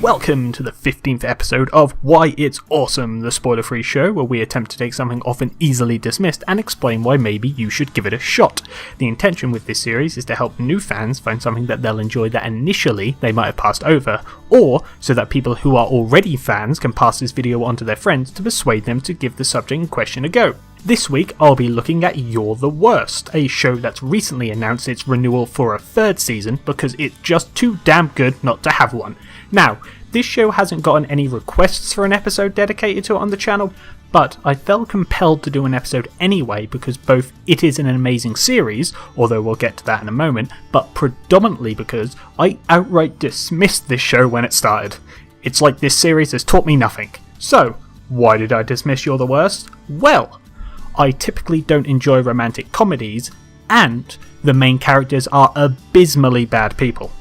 welcome to the 15th episode of Why It's Awesome, the spoiler-free show where we attempt to take something often easily dismissed and explain why maybe you should give it a shot. The intention with this series is to help new fans find something that they'll enjoy that initially they might have passed over, or so that people who are already fans can pass this video on to their friends to persuade them to give the subject in question a go. This week I'll be looking at You're the Worst, a show that's recently announced its renewal for a third season because it's just too damn good not to have one. Now, this show hasn't gotten any requests for an episode dedicated to it on the channel, but I felt compelled to do an episode anyway because both it is an amazing series, although we'll get to that in a moment, but predominantly because I outright dismissed this show when it started. It's like this series has taught me nothing. So, why did I dismiss You're the Worst? Well, I typically don't enjoy romantic comedies, and the main characters are abysmally bad people.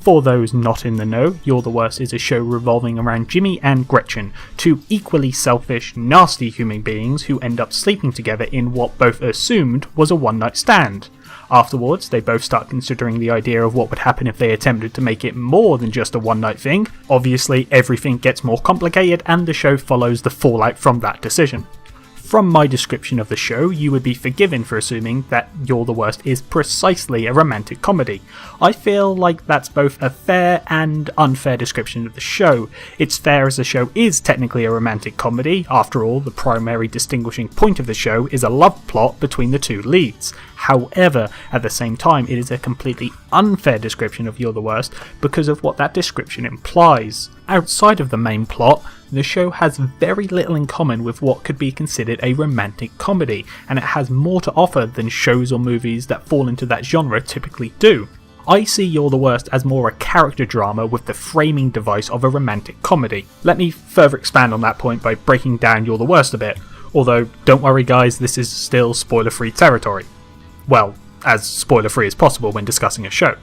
For those not in the know, You're the Worst is a show revolving around Jimmy and Gretchen, two equally selfish, nasty human beings who end up sleeping together in what both assumed was a one-night stand. Afterwards, they both start considering the idea of what would happen if they attempted to make it more than just a one-night thing. Obviously, everything gets more complicated and the show follows the fallout from that decision. From my description of the show, you would be forgiven for assuming that You're the Worst is precisely a romantic comedy. I feel like that's both a fair and unfair description of the show. It's fair as the show is technically a romantic comedy. After all, the primary distinguishing point of the show is a love plot between the two leads. However, at the same time, it is a completely unfair description of You're the Worst because of what that description implies. Outside of the main plot, the show has very little in common with what could be considered a romantic comedy, and it has more to offer than shows or movies that fall into that genre typically do. I see You're the Worst as more a character drama with the framing device of a romantic comedy. Let me further expand on that point by breaking down You're the Worst a bit, although don't worry guys, this is still spoiler-free territory. Well, as spoiler-free as possible when discussing a show.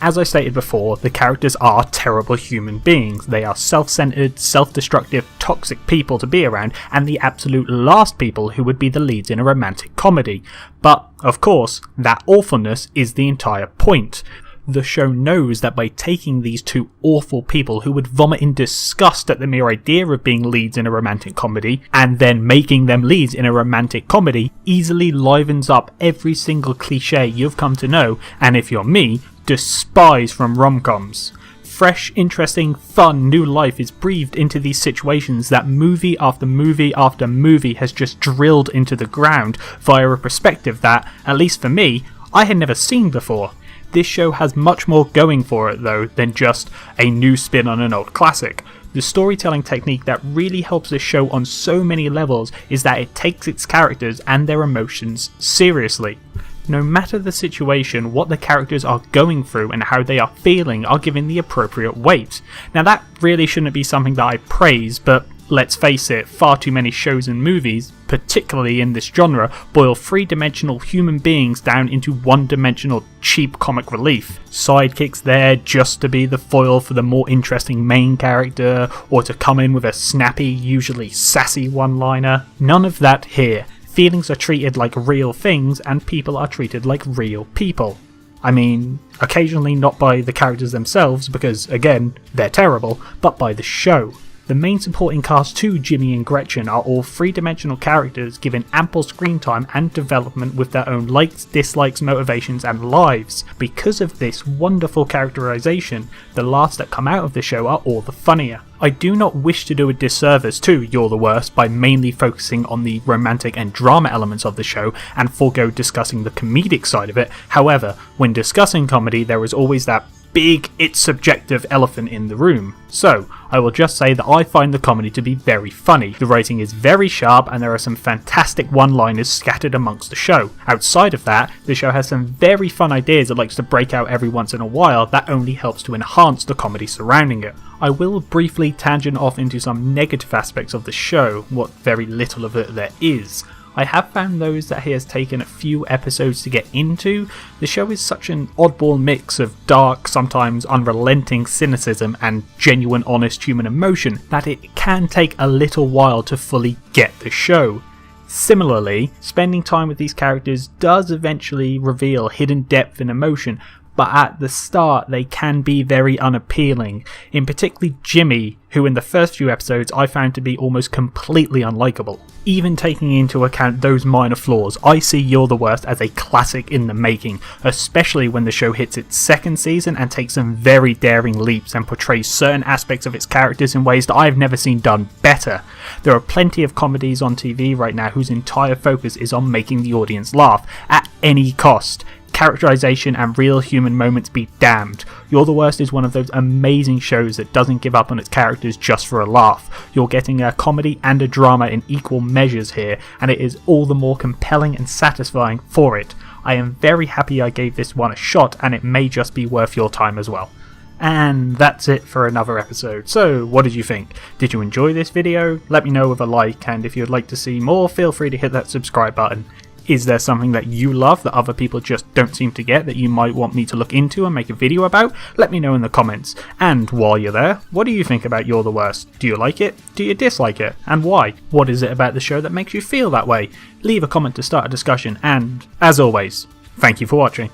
As I stated before, the characters are terrible human beings. They are self-centered, self-destructive, toxic people to be around, and the absolute last people who would be the leads in a romantic comedy. But, of course, that awfulness is the entire point. The show knows that by taking these two awful people who would vomit in disgust at the mere idea of being leads in a romantic comedy, and then making them leads in a romantic comedy, easily livens up every single cliche you've come to know, and if you're me, despise from rom-coms. Fresh, interesting, fun, new life is breathed into these situations that movie after movie after movie has just drilled into the ground via a perspective that, at least for me, I had never seen before. This show has much more going for it though than just a new spin on an old classic. The storytelling technique that really helps the show on so many levels is that it takes its characters and their emotions seriously. No matter the situation, what the characters are going through and how they are feeling are given the appropriate weight. Now that really shouldn't be something that I praise, but let's face it, far too many shows and movies, particularly in this genre, boil three-dimensional human beings down into one-dimensional cheap comic relief. Sidekicks there just to be the foil for the more interesting main character, or to come in with a snappy, usually sassy one-liner. None of that here. Feelings are treated like real things, and people are treated like real people. I mean, occasionally not by the characters themselves, because again, they're terrible, but by the show. The main supporting cast to Jimmy and Gretchen are all three-dimensional characters given ample screen time and development with their own likes, dislikes, motivations and lives. Because of this wonderful characterization, the laughs that come out of the show are all the funnier. I do not wish to do a disservice to You're the Worst by mainly focusing on the romantic and drama elements of the show and forego discussing the comedic side of it. However, when discussing comedy there is always that big, it's subjective elephant in the room. So, I will just say that I find the comedy to be very funny. The writing is very sharp and there are some fantastic one-liners scattered amongst the show. Outside of that, the show has some very fun ideas it likes to break out every once in a while that only helps to enhance the comedy surrounding it. I will briefly tangent off into some negative aspects of the show, what very little of it there is. I have found those that he has taken a few episodes to get into. The show is such an oddball mix of dark, sometimes unrelenting cynicism and genuine honest human emotion that it can take a little while to fully get the show. Similarly, spending time with these characters does eventually reveal hidden depth and emotion, but at the start they can be very unappealing, in particularly Jimmy, who in the first few episodes I found to be almost completely unlikable. Even taking into account those minor flaws, I see You're the Worst as a classic in the making, especially when the show hits its second season and takes some very daring leaps and portrays certain aspects of its characters in ways that I've never seen done better. There are plenty of comedies on TV right now whose entire focus is on making the audience laugh, at any cost. Characterization and real human moments be damned. You're the Worst is one of those amazing shows that doesn't give up on its characters just for a laugh. You're getting a comedy and a drama in equal measures here, and it is all the more compelling and satisfying for it. I am very happy I gave this one a shot, and it may just be worth your time as well. And that's it for another episode. So what did you think? Did you enjoy this video? Let me know with a like, and if you'd like to see more, feel free to hit that subscribe button. Is there something that you love that other people just don't seem to get that you might want me to look into and make a video about? Let me know in the comments. And while you're there, what do you think about You're the Worst? Do you like it? Do you dislike it? And why? What is it about the show that makes you feel that way? Leave a comment to start a discussion, and as always, thank you for watching.